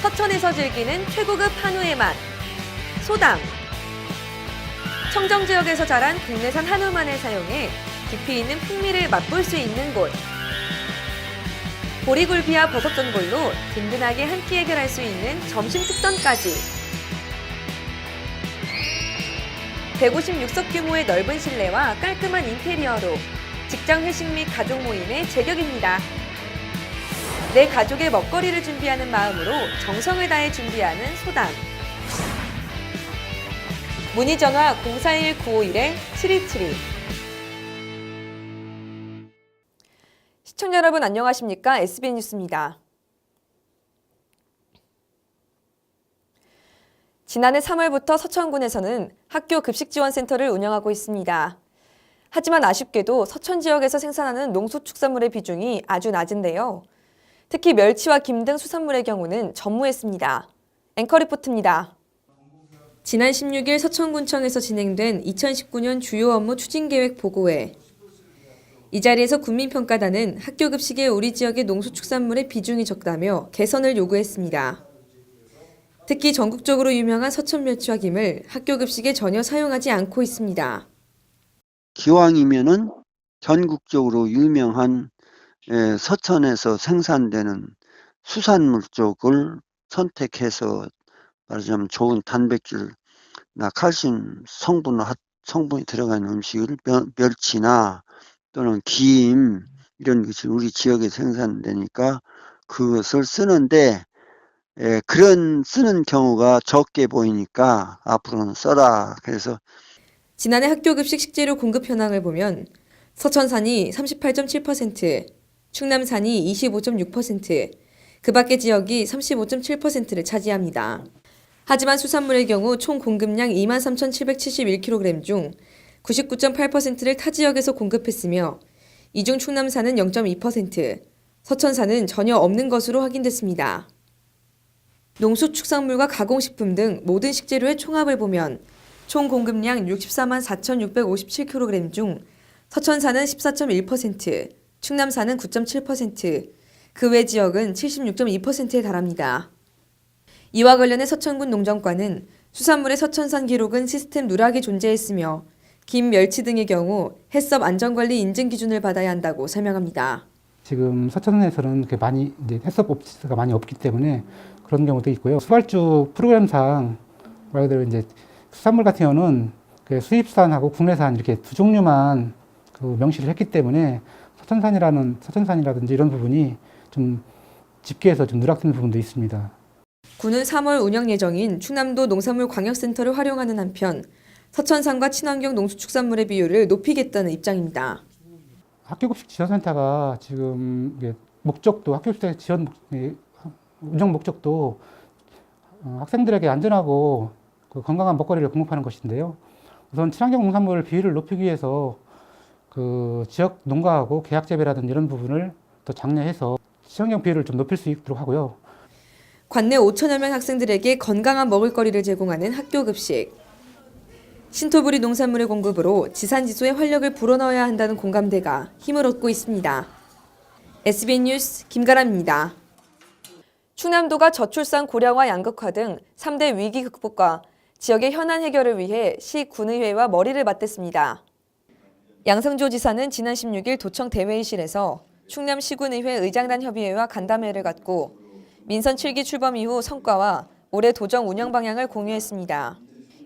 서천에서 즐기는 최고급 한우의 맛, 소담. 청정지역에서 자란 국내산 한우만을 사용해 깊이 있는 풍미를 맛볼 수 있는 곳. 보리굴비와 버섯전골로 든든하게 한 끼 해결할 수 있는 점심 특선까지. 156석 규모의 넓은 실내와 깔끔한 인테리어로 직장 회식 및 가족 모임의 제격입니다. 내 가족의 먹거리를 준비하는 마음으로 정성을 다해 준비하는 소담. 문의 전화 041-951-7272. 시청자 여러분 안녕하십니까? SBN 뉴스입니다. 지난해 3월부터 서천군에서는 학교 급식지원센터를 운영하고 있습니다. 하지만 아쉽게도 서천 지역에서 생산하는 농수축산물의 비중이 아주 낮은데요. 특히 멸치와 김 등 수산물의 경우는 전무했습니다. 앵커 리포트입니다. 지난 16일 서천군청에서 진행된 2019년 주요 업무 추진계획 보고회. 이 자리에서 국민평가단은 학교 급식에 우리 지역의 농수축산물의 비중이 적다며 개선을 요구했습니다. 특히 전국적으로 유명한 서천 멸치와 김을 학교 급식에 전혀 사용하지 않고 있습니다. 기왕이면은 전국적으로 유명한 서천에서 생산되는 수산물 쪽을 선택해서 말하자면 좋은 단백질나 칼슘 성분이 들어간 음식을 멸치나 또는 김 이런 것이 우리 지역에 생산되니까 그것을 쓰는데 그런 쓰는 경우가 적게 보이니까 앞으로는 써라. 그래서 지난해 학교 급식 식재료 공급 현황을 보면 서천산이 38.7%, 충남산이 25.6%, 그 밖의 지역이 35.7%를 차지합니다. 하지만 수산물의 경우 총 공급량 23,771kg 중 99.8%를 타 지역에서 공급했으며 이 중 충남산은 0.2%, 서천산은 전혀 없는 것으로 확인됐습니다. 농수축산물과 가공식품 등 모든 식재료의 총합을 보면 총 공급량 64만 4,657kg 중 서천산은 14.1%, 충남산은 9.7%, 그 외 지역은 76.2%에 달합니다. 이와 관련해 서천군 농정과는 수산물의 서천산 기록은 시스템 누락이 존재했으며 김, 멸치 등의 경우 해썹 안전관리 인증 기준을 받아야 한다고 설명합니다. 지금 서천에서는 많이 해썹 업체가 많이 없기 때문에 그런 경우도 있고요. 수발주 프로그램상 말 그대로 수산물 같은 경우는 수입산하고 국내산 이렇게 두 종류만 명시를 했기 때문에 서천산이라든지 이런 부분이 좀 집계에서 좀 누락된 부분도 있습니다. 군은 3월 운영 예정인 충남도 농산물 광역센터를 활용하는 한편 서천산과 친환경 농수축산물의 비율을 높이겠다는 입장입니다. 학교급식 지원센터가 지금 목적도 학교급식 지원 운영 목적도 학생들에게 안전하고 건강한 먹거리를 공급하는 것인데요. 우선 친환경 농산물 비율을 높이기 위해서 지역 농가하고 계약 재배라든지 이런 부분을 더 장려해서 친환경 비율을 좀 높일 수 있도록 하고요. 관내 5천여 명 학생들에게 건강한 먹을거리를 제공하는 학교 급식. 신토부리 농산물의 공급으로 지산지수에 활력을 불어넣어야 한다는 공감대가 힘을 얻고 있습니다. SBN 뉴스 김가람입니다. 충남도가 저출산 고령화 양극화 등 3대 위기 극복과 지역의 현안 해결을 위해 시 군의회와 머리를 맞댔습니다. 양성조 지사는 지난 16일 도청 대회의실에서 충남시군의회 의장단 협의회와 간담회를 갖고 민선 7기 출범 이후 성과와 올해 도정 운영 방향을 공유했습니다.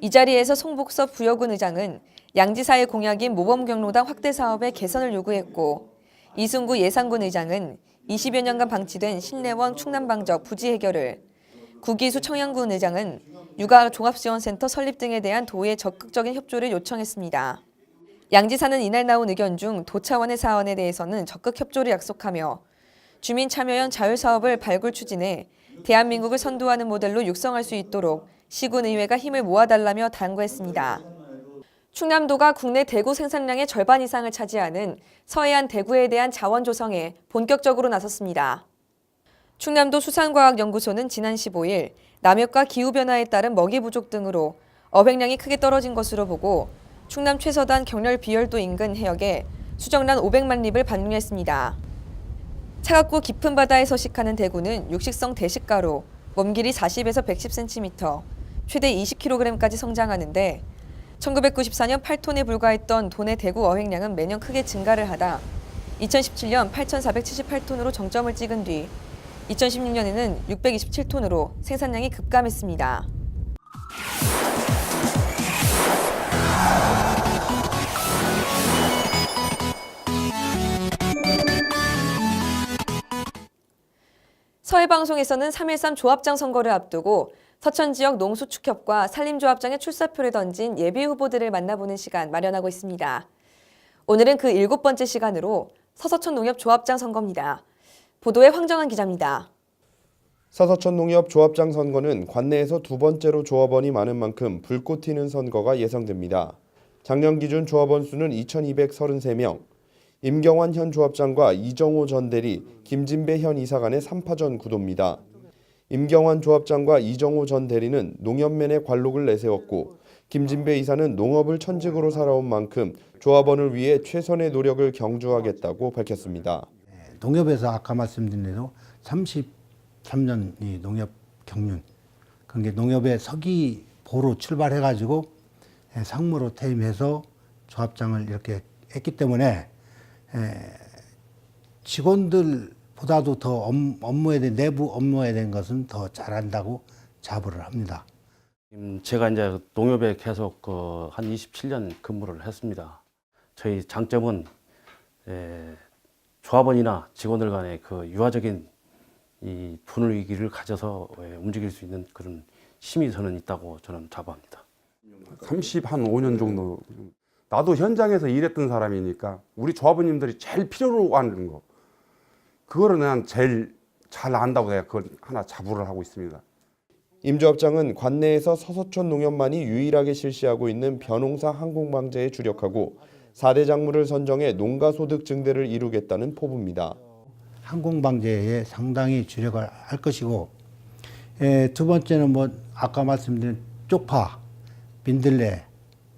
이 자리에서 송복섭 부여군 의장은 양지사의 공약인 모범경로당 확대 사업의 개선을 요구했고 이승구 예산군 의장은 20여 년간 방치된 신내원 충남방적 부지 해결을, 구기수 청양군 의장은 육아 종합지원센터 설립 등에 대한 도의 적극적인 협조를 요청했습니다. 양지사는 이날 나온 의견 중 도 차원의 사안에 대해서는 적극 협조를 약속하며 주민 참여형 자율사업을 발굴 추진해 대한민국을 선도하는 모델로 육성할 수 있도록 시군의회가 힘을 모아달라며 당부했습니다. 충남도가 국내 대구 생산량의 절반 이상을 차지하는 서해안 대구에 대한 자원 조성에 본격적으로 나섰습니다. 충남도 수산과학연구소는 지난 15일 남획과 기후변화에 따른 먹이 부족 등으로 어획량이 크게 떨어진 것으로 보고 충남 최서단 경렬 비열도 인근 해역에 수정란 500만 립을 반응했습니다. 차갑고 깊은 바다에 서식하는 대구는 육식성 대식가로 몸 길이 40에서 110cm, 최대 20kg까지 성장하는데 1994년 8톤에 불과했던 도내 대구 어획량은 매년 크게 증가를 하다 2017년 8,478톤으로 정점을 찍은 뒤 2016년에는 627톤으로 생산량이 급감했습니다. 서해방송에서는 3.13 조합장 선거를 앞두고 서천 지역 농수축협과 산림조합장의 출사표를 던진 예비 후보들을 만나보는 시간 마련하고 있습니다. 오늘은 그 7번째 시간으로 서서천 농협 조합장 선거입니다. 보도에 황정한 기자입니다. 서서천 농협 조합장 선거는 관내에서 두 번째로 조합원이 많은 만큼 불꽃 튀는 선거가 예상됩니다. 작년 기준 조합원 수는 2,233명, 임경환 현 조합장과 이정호 전 대리, 김진배 현 이사간의 3파전 구도입니다. 임경환 조합장과 이정호 전 대리는 농협면에 관록을 내세웠고 김진배 이사는 농업을 천직으로 살아온 만큼 조합원을 위해 최선의 노력을 경주하겠다고 밝혔습니다. 농협에서 아까 말씀드린 대로 33년 이 농협 경륜, 그게 농협의 서기보로 출발해가지고 상무로 퇴임해서 조합장을 이렇게 했기 때문에 직원들보다도 더 내부 업무에 대한 것은 더 잘한다고 자부를 합니다. 제가 이제 농협에 계속 한 27년 근무를 했습니다. 저희 장점은 조합원이나 직원들 간의 그 유화적인 이 분위기를 가져서 움직일 수 있는 그런 힘이 저는 있다고 저는 자부합니다. 5년 정도. 나도 현장에서 일했던 사람이니까 우리 조합원님들이 제일 필요로 하는 거, 그거를 난 제일 잘 안다고 내가 그걸 하나 자부를 하고 있습니다. 임 조합장은 관내에서 서서천 농협만이 유일하게 실시하고 있는 벼농사 항공방제에 주력하고 4대 작물을 선정해 농가소득 증대를 이루겠다는 포부입니다. 항공방제에 상당히 주력을 할 것이고, 두 번째는 아까 말씀드린 쪽파, 민들레,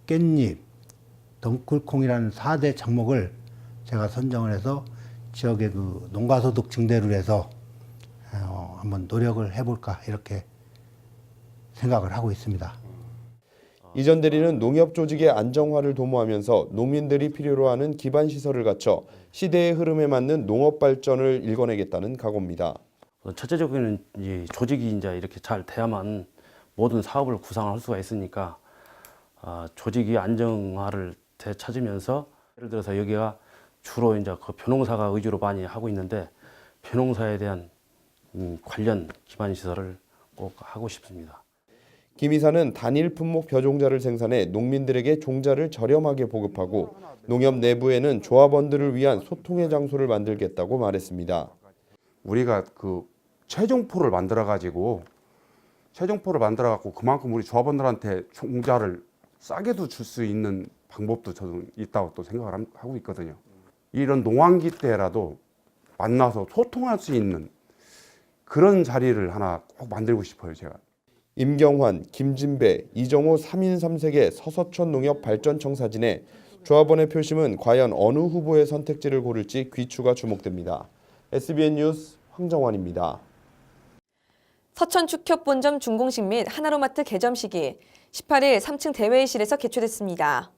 깻잎, 덩쿨콩이라는 4대 작목을 제가 선정을 해서 지역의 그 농가소득 증대를 해서 한번 노력을 해볼까 이렇게 생각을 하고 있습니다. 이 전 대리는 농협 조직의 안정화를 도모하면서 농민들이 필요로 하는 기반 시설을 갖춰 시대의 흐름에 맞는 농업 발전을 일궈내겠다는 각오입니다. 첫째적인 이 조직이 이제 이렇게 잘 돼야만 모든 사업을 구상할 수가 있으니까 조직이 안정화를 되찾으면서, 예를 들어서 여기가 주로 이제 그 벼농사가 위주로 많이 하고 있는데 벼농사에 대한 관련 기반 시설을 꼭 하고 싶습니다. 김 이사는 단일 품목 벼종자를 생산해 농민들에게 종자를 저렴하게 보급하고 농협 내부에는 조합원들을 위한 소통의 장소를 만들겠다고 말했습니다. 우리가 그 최종포를 만들어가지고 그만큼 우리 조합원들한테 종자를 싸게도 줄 수 있는 방법도 저는 있다고 또 생각을 하고 있거든요. 이런 농한기 때라도 만나서 소통할 수 있는 그런 자리를 하나 꼭 만들고 싶어요, 제가. 임경환, 김진배, 이정호 3인 3색의 서서천 농협 발전청 사진에 조합원의 표심은 과연 어느 후보의 선택지를 고를지 귀추가 주목됩니다. SBN 뉴스 황정환입니다. 서천 축협 본점 준공식 및 하나로마트 개점식이 18일 3층 대회의실에서 개최됐습니다.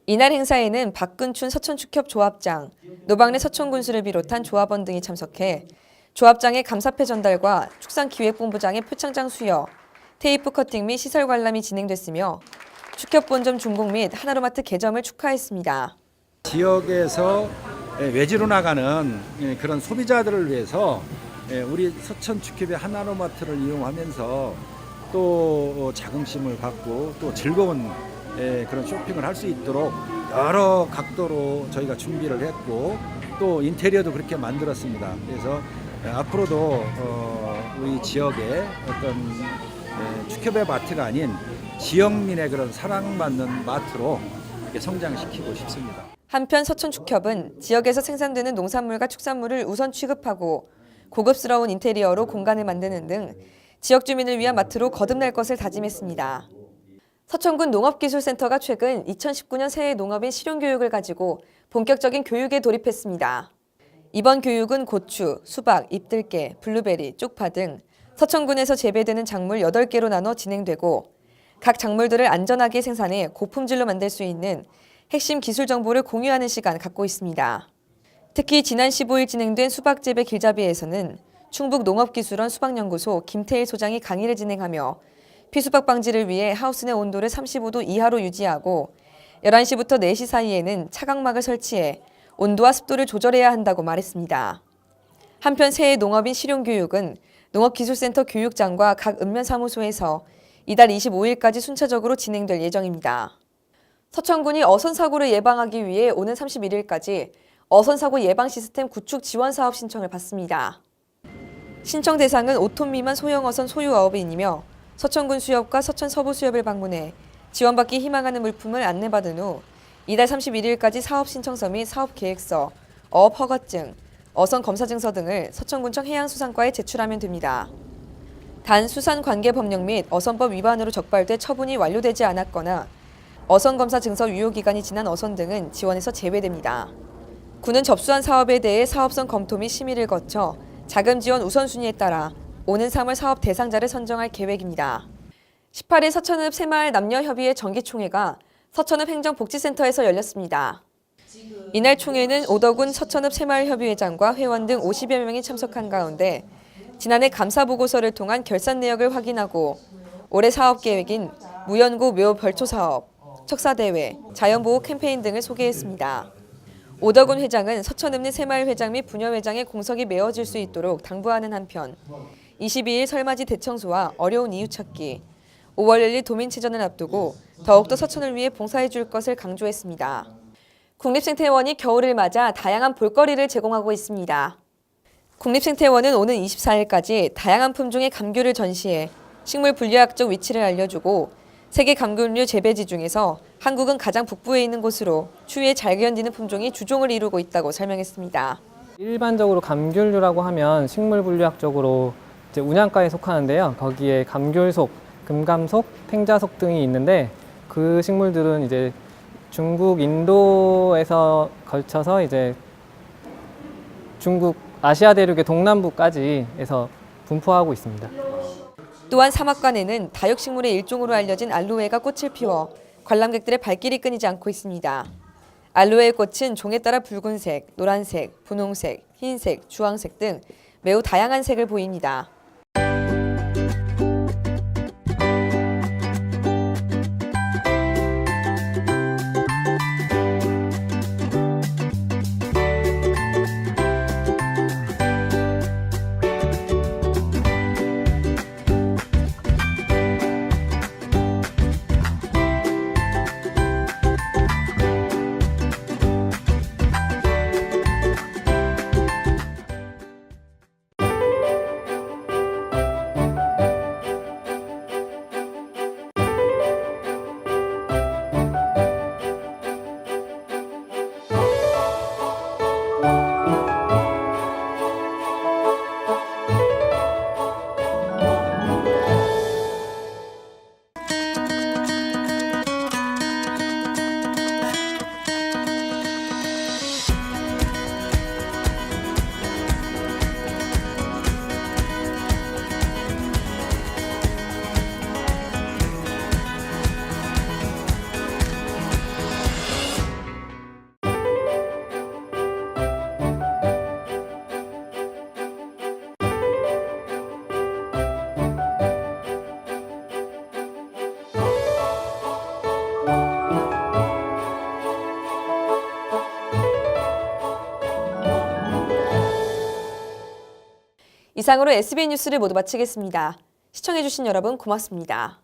이날 행사에는 박근춘 서천 축협 조합장, 노방래 서천 군수를 비롯한 조합원 등이 참석해 조합장의 감사패 전달과 축산기획본부장의 표창장 수여, 테이프 커팅 및 시설 관람이 진행됐으며 축협 본점 준공 및 하나로마트 개점을 축하했습니다. 지역에서 외지로 나가는 그런 소비자들을 위해서 우리 서천 축협의 하나로마트를 이용하면서 또 자긍심을 갖고 또 즐거운 그런 쇼핑을 할 수 있도록 여러 각도로 저희가 준비를 했고 또 인테리어도 그렇게 만들었습니다. 그래서 앞으로도 우리 지역의 어떤 축협의 마트가 아닌 지역민의 그런 사랑받는 마트로 성장시키고 싶습니다. 한편 서천 축협은 지역에서 생산되는 농산물과 축산물을 우선 취급하고 고급스러운 인테리어로 공간을 만드는 등 지역 주민을 위한 마트로 거듭날 것을 다짐했습니다. 서천군 농업기술센터가 최근 2019년 새해 농업인 실용교육을 가지고 본격적인 교육에 돌입했습니다. 이번 교육은 고추, 수박, 잎들깨, 블루베리, 쪽파 등 서천군에서 재배되는 작물 8개로 나눠 진행되고 각 작물들을 안전하게 생산해 고품질로 만들 수 있는 핵심 기술 정보를 공유하는 시간 갖고 있습니다. 특히 지난 15일 진행된 수박 재배 길잡이에서는 충북농업기술원 수박연구소 김태일 소장이 강의를 진행하며 피수박 방지를 위해 하우스 내 온도를 35도 이하로 유지하고 11시부터 4시 사이에는 차광막을 설치해 온도와 습도를 조절해야 한다고 말했습니다. 한편 새해 농업인 실용교육은 농업기술센터 교육장과 각 읍면사무소에서 이달 25일까지 순차적으로 진행될 예정입니다. 서천군이 어선사고를 예방하기 위해 오는 31일까지 어선사고 예방 시스템 구축 지원 사업 신청을 받습니다. 신청 대상은 5톤 미만 소형 어선 소유업인이며 서천군 수협과 서천 서부 수협을 방문해 지원받기 희망하는 물품을 안내받은 후 이달 31일까지 사업 신청서 및 사업 계획서, 어업 허가증, 어선 검사 증서 등을 서천군청 해양수산과에 제출하면 됩니다. 단 수산관계법령 및 어선법 위반으로 적발돼 처분이 완료되지 않았거나 어선 검사 증서 유효 기간이 지난 어선 등은 지원에서 제외됩니다. 군은 접수한 사업에 대해 사업성 검토 및 심의를 거쳐 자금 지원 우선순위에 따라 오는 3월 사업 대상자를 선정할 계획입니다. 18일 서천읍 새마을 남녀협의회 정기총회가 서천읍 행정복지센터에서 열렸습니다. 이날 총회는 오덕훈 서천읍 새마을협의회장과 회원 등 50여 명이 참석한 가운데 지난해 감사보고서를 통한 결산 내역을 확인하고 올해 사업 계획인 무연고 묘 벌초 사업, 척사대회, 자연보호 캠페인 등을 소개했습니다. 오덕훈 회장은 서천읍 내 새마을회장 및 부녀회장의 공석이 메워질 수 있도록 당부하는 한편 22일 설맞이 대청소와 어려운 이유 찾기, 5월 열릴 도민체전을 앞두고 더욱더 서천을 위해 봉사해 줄 것을 강조했습니다. 국립생태원이 겨울을 맞아 다양한 볼거리를 제공하고 있습니다. 국립생태원은 오는 24일까지 다양한 품종의 감귤을 전시해 식물 분류학적 위치를 알려주고 세계 감귤류 재배지 중에서 한국은 가장 북부에 있는 곳으로 추위에 잘 견디는 품종이 주종을 이루고 있다고 설명했습니다. 일반적으로 감귤류라고 하면 식물 분류학적으로 이제 운양과에 속하는데요. 거기에 감귤속, 금감속, 팽자속 등이 있는데 그 식물들은 이제 중국, 인도에서 걸쳐서 이제 중국 아시아 대륙의 동남부까지 해서 분포하고 있습니다. 또한 사막관에는 다육식물의 일종으로 알려진 알로에가 꽃을 피워 관람객들의 발길이 끊이지 않고 있습니다. 알로에의 꽃은 종에 따라 붉은색, 노란색, 분홍색, 흰색, 주황색 등 매우 다양한 색을 보입니다. 이상으로 SB 뉴스를 모두 마치겠습니다. 시청해주신 여러분 고맙습니다.